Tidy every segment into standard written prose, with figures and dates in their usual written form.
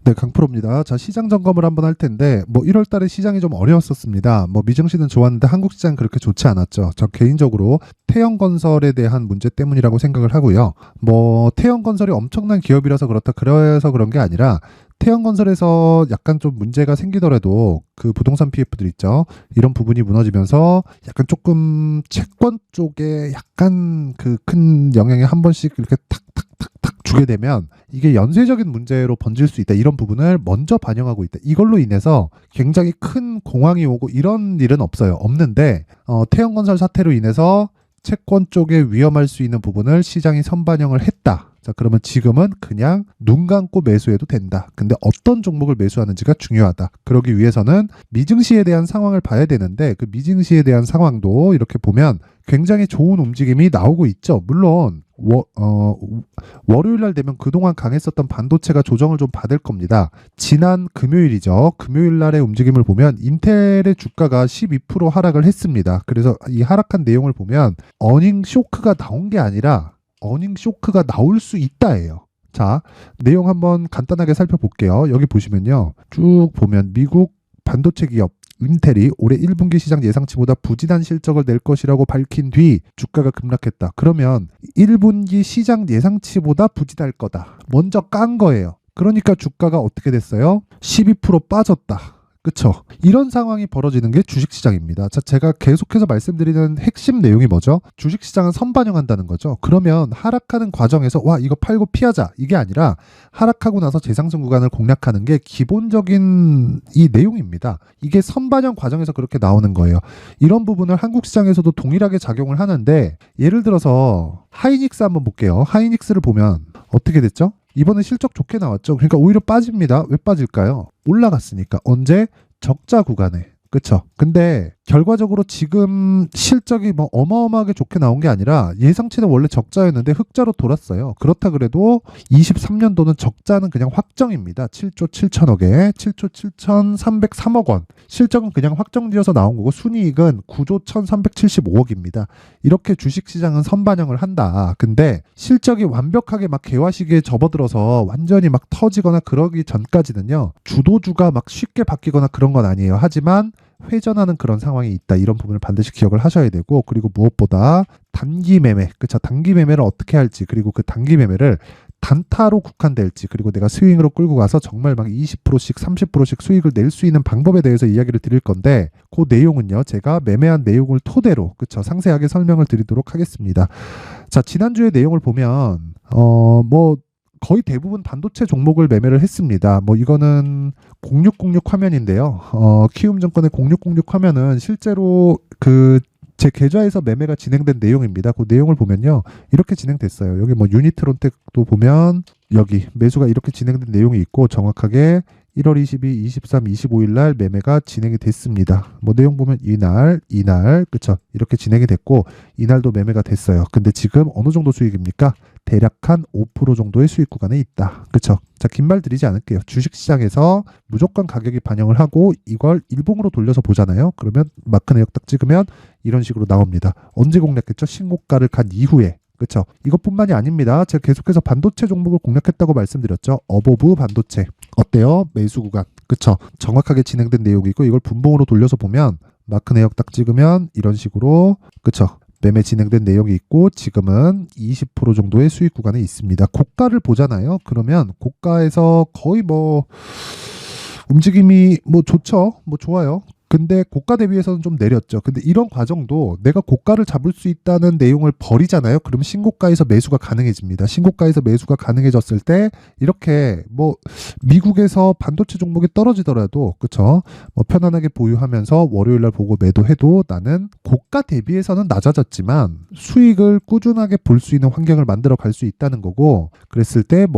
네, 강프로입니다. 자, 시장 점검을 한번 할 텐데, 1월 달에 시장이 좀 어려웠었습니다. 미증시는 좋았는데 한국 시장은 그렇게 좋지 않았죠. 저 개인적으로 태형건설에 대한 문제 때문이라고 생각을 하고요. 태형건설이 엄청난 기업이라서 그렇다, 그래서 그런 게 아니라, 태형건설에서 약간 좀 문제가 생기더라도 그 부동산 PF들 있죠. 이런 부분이 무너지면서 약간 조금 채권 쪽에 약간 그 큰 영향이 한 번씩 이렇게 탁탁탁탁 주게 되면 이게 연쇄적인 문제로 번질 수 있다. 이런 부분을 먼저 반영하고 있다. 이걸로 인해서 굉장히 큰 공황이 오고 이런 일은 없어요. 없는데 태형건설 사태로 인해서 채권 쪽에 위험할 수 있는 부분을 시장이 선반영을 했다. 자, 그러면 지금은 그냥 눈 감고 매수해도 된다. 근데 어떤 종목을 매수하는지가 중요하다. 그러기 위해서는 미증시에 대한 상황을 봐야 되는데 그 미증시에 대한 상황도 이렇게 보면 굉장히 좋은 움직임이 나오고 있죠. 물론 월요일 날 되면 그동안 강했었던 반도체가 조정을 좀 받을 겁니다. 지난 금요일이죠. 금요일 날의 움직임을 보면 인텔의 주가가 12% 하락을 했습니다. 그래서 이 하락한 내용을 보면 어닝 쇼크가 나온 게 아니라 어닝 쇼크가 나올 수 있다예요. 자, 내용 한번 간단하게 살펴볼게요. 여기 보시면요. 쭉 보면 미국 반도체 기업 인텔이 올해 1분기 시장 예상치보다 부진한 실적을 낼 것이라고 밝힌 뒤 주가가 급락했다. 그러면 1분기 시장 예상치보다 부진할 거다. 먼저 깐 거예요. 그러니까 주가가 어떻게 됐어요? 12% 빠졌다. 그쵸? 이런 상황이 벌어지는 게 주식시장입니다. 자, 제가 계속해서 말씀드리는 핵심 내용이 뭐죠? 주식시장은 선반영한다는 거죠. 그러면 하락하는 과정에서 와 이거 팔고 피하자 이게 아니라 하락하고 나서 재상승 구간을 공략하는 게 기본적인 이 내용입니다. 이게 선반영 과정에서 그렇게 나오는 거예요. 이런 부분을 한국 시장에서도 동일하게 작용을 하는데 예를 들어서 하이닉스 한번 볼게요. 하이닉스를 보면 어떻게 됐죠? 이번에 실적 좋게 나왔죠. 그러니까 오히려 빠집니다. 왜 빠질까요? 올라갔으니까. 언제? 적자 구간에. 그쵸? 근데 결과적으로 지금 실적이 어마어마하게 좋게 나온 게 아니라 예상치는 원래 적자였는데 흑자로 돌았어요. 그렇다 그래도 23년도는 적자는 그냥 확정입니다. 7조 7천억에 7조 7,303억 원. 실적은 그냥 확정지어서 나온 거고 순이익은 9조 1,375억입니다. 이렇게 주식시장은 선반영을 한다. 근데 실적이 완벽하게 막 개화시기에 접어들어서 완전히 막 터지거나 그러기 전까지는요. 주도주가 막 쉽게 바뀌거나 그런 건 아니에요. 하지만 회전하는 그런 상황이 있다. 이런 부분을 반드시 기억을 하셔야 되고 그리고 무엇보다 단기 매매, 그쵸? 단기 매매를 어떻게 할지 그리고 그 단기 매매를 단타로 국한될지 그리고 내가 스윙으로 끌고 가서 정말 막 20%씩 30%씩 수익을 낼 수 있는 방법에 대해서 이야기를 드릴 건데 그 내용은요. 제가 매매한 내용을 토대로 그쵸? 상세하게 설명을 드리도록 하겠습니다. 자, 지난주의 내용을 보면 거의 대부분 반도체 종목을 매매를 했습니다. 이거는 0606 화면인데요. 키움증권의 0606 화면은 실제로 제 계좌에서 매매가 진행된 내용입니다. 그 내용을 보면요. 이렇게 진행됐어요. 여기 유니트론텍도 보면 여기 매수가 이렇게 진행된 내용이 있고 정확하게 1월 22, 23, 25일 날 매매가 진행이 됐습니다. 내용 보면 이날, 그쵸? 이렇게 진행이 됐고 이날도 매매가 됐어요. 근데 지금 어느 정도 수익입니까? 대략 한 5% 정도의 수익 구간에 있다. 그쵸? 자, 긴 말 드리지 않을게요. 주식시장에서 무조건 가격이 반영을 하고 이걸 일봉으로 돌려서 보잖아요. 그러면 마크 내역 딱 찍으면 이런 식으로 나옵니다. 언제 공략했죠? 신고가를 간 이후에. 그쵸? 이것뿐만이 아닙니다. 제가 계속해서 반도체 종목을 공략했다고 말씀드렸죠. 어보브 반도체. 어때요? 매수 구간. 그쵸? 정확하게 진행된 내용이고 이걸 분봉으로 돌려서 보면 마크 내역 딱 찍으면 이런 식으로 그쵸? 매매 진행된 내용이 있고 지금은 20% 정도의 수익 구간에 있습니다. 고가를 보잖아요. 그러면 고가에서 거의 움직임이 좋죠. 좋아요. 근데 고가 대비해서는 좀 내렸죠. 근데 이런 과정도 내가 고가를 잡을 수 있다는 내용을 버리잖아요. 그럼 신고가에서 매수가 가능해집니다. 신고가에서 매수가 가능해졌을 때 이렇게 미국에서 반도체 종목이 떨어지더라도 그쵸? 편안하게 보유하면서 월요일 날 보고 매도해도 나는 고가 대비해서는 낮아졌지만 수익을 꾸준하게 볼 수 있는 환경을 만들어 갈 수 있다는 거고 그랬을 때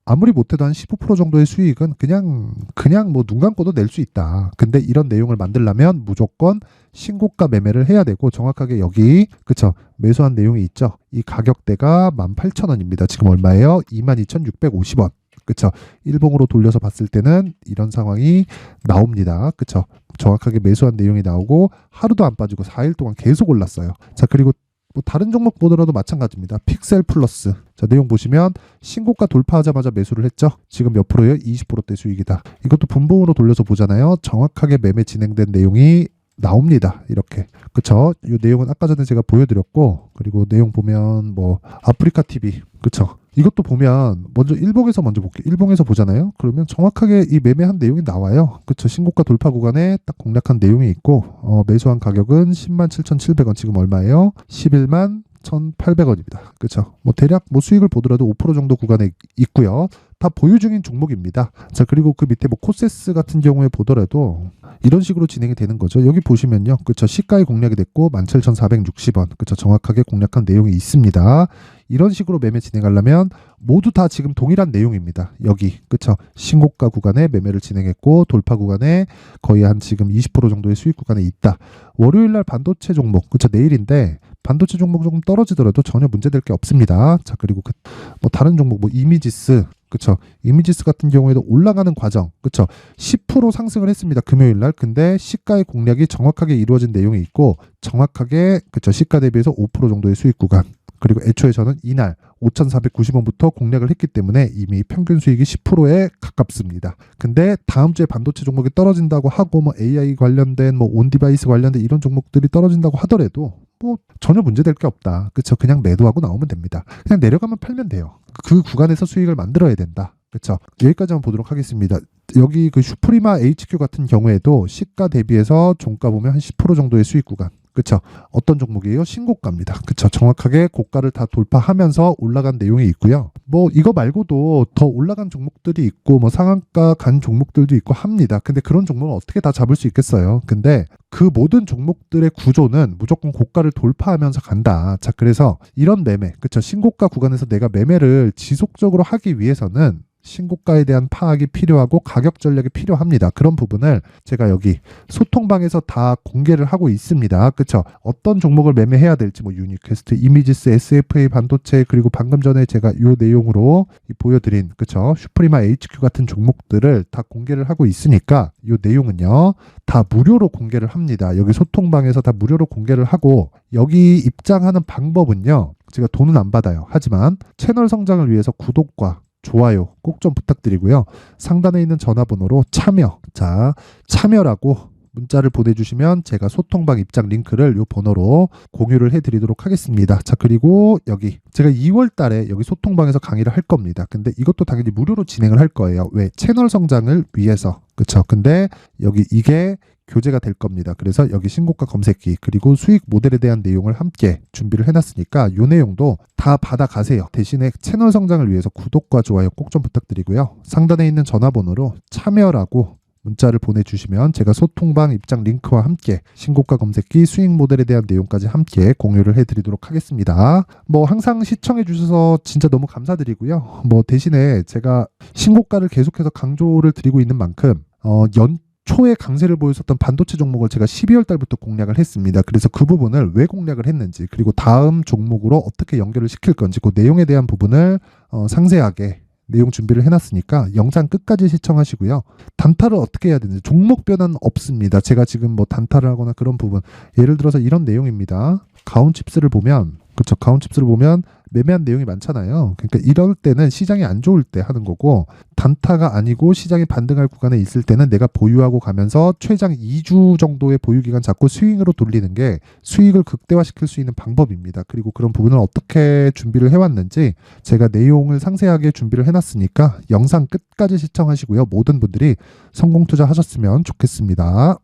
아무리 못해도 한 15% 정도의 수익은 그냥 눈 감고도 낼 수 있다. 근데 이런 내용을 만들려면 무조건 신고가 매매를 해야 되고 정확하게 여기 그쵸? 매수한 내용이 있죠. 이 가격대가 18,000원입니다. 지금 얼마예요? 22,650원. 그쵸? 일봉으로 돌려서 봤을 때는 이런 상황이 나옵니다. 그쵸? 정확하게 매수한 내용이 나오고 하루도 안 빠지고 4일 동안 계속 올랐어요. 자, 그리고 뭐 다른 종목 보더라도 마찬가지입니다. 픽셀 플러스. 자, 내용 보시면 신고가 돌파하자마자 매수를 했죠. 지금 몇 프로예요? 20%대 수익이다. 이것도 분봉으로 돌려서 보잖아요. 정확하게 매매 진행된 내용이 나옵니다. 이렇게. 그쵸? 이 내용은 아까 전에 제가 보여드렸고, 그리고 내용 보면 뭐 아프리카 TV. 그쵸? 이것도 보면 먼저 일봉에서 먼저 볼게요. 일봉에서 보잖아요. 그러면 정확하게 이 매매한 내용이 나와요. 그쵸? 신고가 돌파 구간에 딱 공략한 내용이 있고, 매수한 가격은 107,700원. 지금 얼마예요? 11만 1,800원입니다. 그쵸? 뭐 대략 뭐 수익을 보더라도 5% 정도 구간에 있고요. 다 보유 중인 종목입니다. 자, 그리고 그 밑에 뭐 코세스 같은 경우에 보더라도 이런 식으로 진행이 되는 거죠. 여기 보시면요. 그쵸? 시가에 공략이 됐고 17,460원. 그쵸? 정확하게 공략한 내용이 있습니다. 이런 식으로 매매 진행하려면 모두 다 지금 동일한 내용입니다. 여기. 그쵸? 신고가 구간에 매매를 진행했고 돌파 구간에 거의 한 지금 20% 정도의 수익 구간에 있다. 월요일 날 반도체 종목. 그쵸? 내일인데 반도체 종목 조금 떨어지더라도 전혀 문제될 게 없습니다. 자, 그리고 뭐 다른 종목 뭐 이미지스. 그쵸? 이미지스 같은 경우에도 올라가는 과정. 그쵸? 10% 상승을 했습니다. 금요일 날. 근데 시가의 공략이 정확하게 이루어진 내용이 있고 정확하게 그쵸? 시가 대비해서 5% 정도의 수익 구간. 그리고 애초에 저는 이날 5,490원부터 공략을 했기 때문에 이미 평균 수익이 10%에 가깝습니다. 근데 다음 주에 반도체 종목이 떨어진다고 하고 뭐 AI 관련된 뭐 온디바이스 관련된 이런 종목들이 떨어진다고 하더라도 뭐 전혀 문제될 게 없다. 그쵸? 그냥 매도하고 나오면 됩니다. 그냥 내려가면 팔면 돼요. 그 구간에서 수익을 만들어야 된다. 그쵸? 여기까지 한번 보도록 하겠습니다. 여기 그 슈프리마 HQ 같은 경우에도 시가 대비해서 종가 보면 한 10% 정도의 수익 구간. 그쵸? 어떤 종목이에요? 신고가입니다. 그쵸? 정확하게 고가를 다 돌파하면서 올라간 내용이 있고요. 뭐 이거 말고도 더 올라간 종목들이 있고 뭐 상한가 간 종목들도 있고 합니다. 근데 그런 종목은 어떻게 다 잡을 수 있겠어요? 근데 그 모든 종목들의 구조는 무조건 고가를 돌파하면서 간다. 자, 그래서 이런 매매, 그쵸? 신고가 구간에서 내가 매매를 지속적으로 하기 위해서는 신고가에 대한 파악이 필요하고 가격 전략이 필요합니다. 그런 부분을 제가 여기 소통방에서 다 공개를 하고 있습니다. 그쵸? 어떤 종목을 매매해야 될지 뭐 유니퀘스트, 이미지스, SFA 반도체 그리고 방금 전에 제가 이 내용으로 보여드린 그쵸? 슈프리마 HQ 같은 종목들을 다 공개를 하고 있으니까 이 내용은요 다 무료로 공개를 합니다. 여기 소통방에서 다 무료로 공개를 하고 여기 입장하는 방법은요 제가 돈은 안 받아요. 하지만 채널 성장을 위해서 구독과 좋아요 꼭 좀 부탁드리고요. 상단에 있는 전화번호로 참여라고 문자를 보내주시면 제가 소통방 입장 링크를 이 번호로 공유를 해드리도록 하겠습니다. 자, 그리고 여기 제가 2월 달에 여기 소통방에서 강의를 할 겁니다. 근데 이것도 당연히 무료로 진행을 할 거예요. 왜? 채널 성장을 위해서. 그쵸? 근데 여기 이게 교재가 될 겁니다. 그래서 여기 신고가 검색기 그리고 수익 모델에 대한 내용을 함께 준비를 해놨으니까 이 내용도 다 받아가세요. 대신에 채널 성장을 위해서 구독과 좋아요 꼭 좀 부탁드리고요. 상단에 있는 전화번호로 참여라고 문자를 보내주시면 제가 소통방 입장 링크와 함께 신고가 검색기 수익 모델에 대한 내용까지 함께 공유를 해드리도록 하겠습니다. 뭐 항상 시청해 주셔서 진짜 너무 감사드리고요. 뭐 대신에 제가 신고가를 계속해서 강조를 드리고 있는 만큼 초에 강세를 보였었던 반도체 종목을 제가 12월 달부터 공략을 했습니다. 그래서 그 부분을 왜 공략을 했는지 그리고 다음 종목으로 어떻게 연결을 시킬 건지 그 내용에 대한 부분을 상세하게 내용 준비를 해놨으니까 영상 끝까지 시청하시고요. 단타를 어떻게 해야 되는지 종목 변화는 없습니다. 제가 지금 뭐 단타를 하거나 그런 부분 예를 들어서 이런 내용입니다. 가온칩스를 보면 그쵸? 가온칩스를 보면 매매한 내용이 많잖아요. 그러니까 이럴 때는 시장이 안 좋을 때 하는 거고 단타가 아니고 시장이 반등할 구간에 있을 때는 내가 보유하고 가면서 최장 2주 정도의 보유기간 잡고 스윙으로 돌리는 게 수익을 극대화시킬 수 있는 방법입니다. 그리고 그런 부분을 어떻게 준비를 해왔는지 제가 내용을 상세하게 준비를 해놨으니까 영상 끝까지 시청하시고요. 모든 분들이 성공 투자하셨으면 좋겠습니다.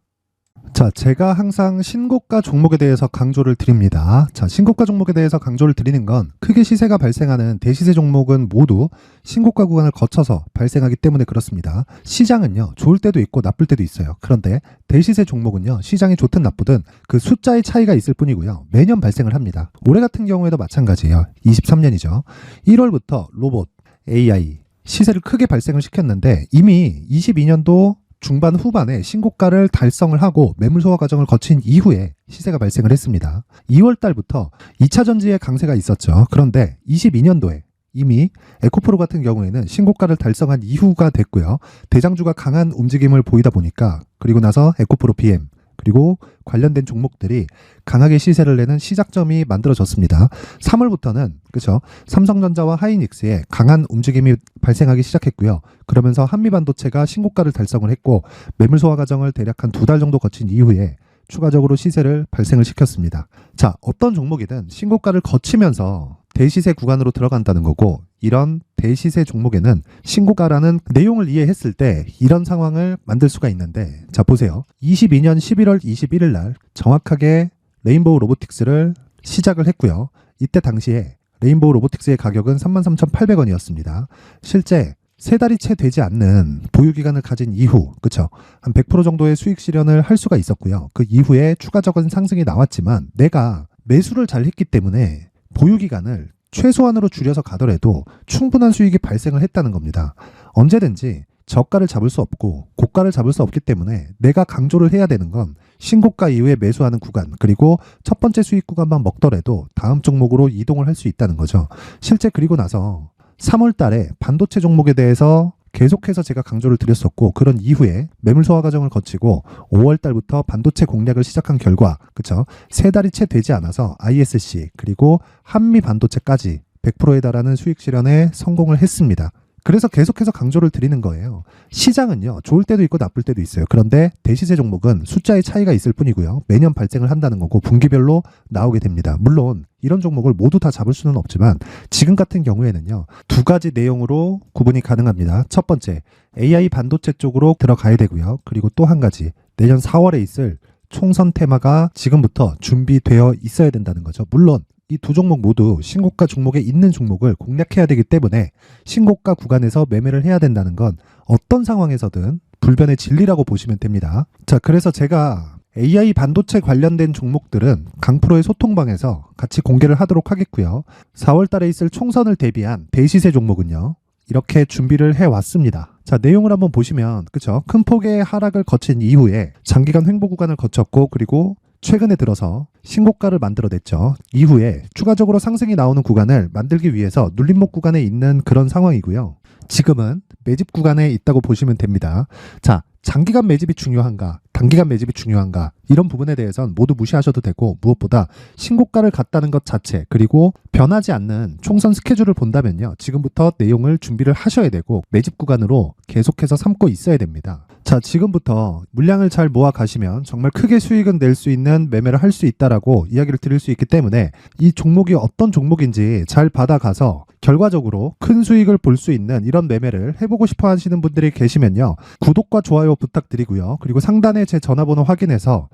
자, 제가 항상 신고가 종목에 대해서 강조를 드립니다. 자, 신고가 종목에 대해서 강조를 드리는 건 크게 시세가 발생하는 대시세 종목은 모두 신고가 구간을 거쳐서 발생하기 때문에 그렇습니다. 시장은요, 좋을 때도 있고 나쁠 때도 있어요. 그런데 대시세 종목은요, 시장이 좋든 나쁘든 그 숫자의 차이가 있을 뿐이고요. 매년 발생을 합니다. 올해 같은 경우에도 마찬가지예요. 23년이죠. 1월부터 로봇, AI, 시세를 크게 발생을 시켰는데 이미 22년도 중반 후반에 신고가를 달성을 하고 매물 소화 과정을 거친 이후에 시세가 발생을 했습니다. 2월 달부터 2차 전지의 강세가 있었죠. 그런데 22년도에 이미 에코프로 같은 경우에는 신고가를 달성한 이후가 됐고요. 대장주가 강한 움직임을 보이다 보니까 그리고 나서 에코프로 BM, 그리고 관련된 종목들이 강하게 시세를 내는 시작점이 만들어졌습니다. 3월부터는 그죠? 삼성전자와 하이닉스에 강한 움직임이 발생하기 시작했고요. 그러면서 한미반도체가 신고가를 달성을 했고 매물 소화 과정을 대략 한 2달 정도 거친 이후에 추가적으로 시세를 발생을 시켰습니다. 자, 어떤 종목이든 신고가를 거치면서 대시세 구간으로 들어간다는 거고, 이런 대시세 종목에는 신고가라는 내용을 이해했을 때 이런 상황을 만들 수가 있는데, 자 보세요. 22년 11월 21일 날 정확하게 레인보우 로보틱스를 시작을 했고요. 이때 당시에 레인보우 로보틱스의 가격은 33,800원이었습니다. 실제 세 달이 채 되지 않는 보유기간을 가진 이후, 그쵸? 한 100% 정도의 수익 실현을 할 수가 있었고요. 그 이후에 추가적인 상승이 나왔지만 내가 매수를 잘 했기 때문에 보유기간을 최소한으로 줄여서 가더라도 충분한 수익이 발생을 했다는 겁니다. 언제든지 저가를 잡을 수 없고 고가를 잡을 수 없기 때문에 내가 강조를 해야 되는 건 신고가 이후에 매수하는 구간, 그리고 첫 번째 수익 구간만 먹더라도 다음 종목으로 이동을 할 수 있다는 거죠. 실제 그리고 나서 3월 달에 반도체 종목에 대해서 계속해서 제가 강조를 드렸었고, 그런 이후에 매물 소화 과정을 거치고 5월 달부터 반도체 공략을 시작한 결과, 그쵸? 세 달이 채 되지 않아서 ISC 그리고 한미 반도체까지 100%에 달하는 수익 실현에 성공을 했습니다. 그래서 계속해서 강조를 드리는 거예요. 시장은요, 좋을 때도 있고 나쁠 때도 있어요. 그런데 대시세 종목은 숫자의 차이가 있을 뿐이고요. 매년 발생을 한다는 거고 분기별로 나오게 됩니다. 물론 이런 종목을 모두 다 잡을 수는 없지만 지금 같은 경우에는요, 두 가지 내용으로 구분이 가능합니다. 첫 번째, AI 반도체 쪽으로 들어가야 되고요. 그리고 또 한 가지, 내년 4월에 있을 총선 테마가 지금부터 준비되어 있어야 된다는 거죠. 물론 이 두 종목 모두 신고가 종목에 있는 종목을 공략해야 되기 때문에 신고가 구간에서 매매를 해야 된다는 건 어떤 상황에서든 불변의 진리라고 보시면 됩니다. 자, 그래서 제가 AI 반도체 관련된 종목들은 강프로의 소통방에서 같이 공개를 하도록 하겠고요. 4월 달에 있을 총선을 대비한 대시세 종목은요, 이렇게 준비를 해왔습니다. 자, 내용을 한번 보시면, 그쵸? 큰 폭의 하락을 거친 이후에 장기간 횡보 구간을 거쳤고, 그리고 최근에 들어서 신고가를 만들어냈죠. 이후에 추가적으로 상승이 나오는 구간을 만들기 위해서 눌림목 구간에 있는 그런 상황이고요. 지금은 매집 구간에 있다고 보시면 됩니다. 자, 장기간 매집이 중요한가, 단기간 매집이 중요한가, 이런 부분에 대해서는 모두 무시하셔도 되고, 무엇보다 신고가를 갔다는 것 자체, 그리고 변하지 않는 총선 스케줄을 본다면요, 지금부터 내용을 준비를 하셔야 되고 매집 구간으로 계속해서 삼고 있어야 됩니다. 자, 지금부터 물량을 잘 모아 가시면 정말 크게 수익은 낼 수 있는 매매를 할 수 있다라고 이야기를 드릴 수 있기 때문에 이 종목이 어떤 종목인지 잘 받아가서 결과적으로 큰 수익을 볼 수 있는 이런 매매를 해보고 싶어 하시는 분들이 계시면요, 구독과 좋아요 부탁드리고요. 그리고 상단에 제 전화번호 확인해서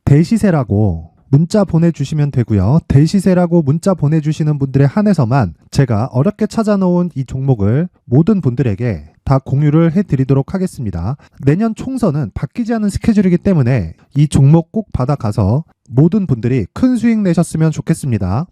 대시세라고 문자 보내주시면 되고요. 대시세라고 문자 보내주시는 분들에 한해서만 제가 어렵게 찾아놓은 이 종목을 모든 분들에게 다 공유를 해드리도록 하겠습니다. 내년 총선은 바뀌지 않은 스케줄이기 때문에 이 종목 꼭 받아가서 모든 분들이 큰 수익 내셨으면 좋겠습니다.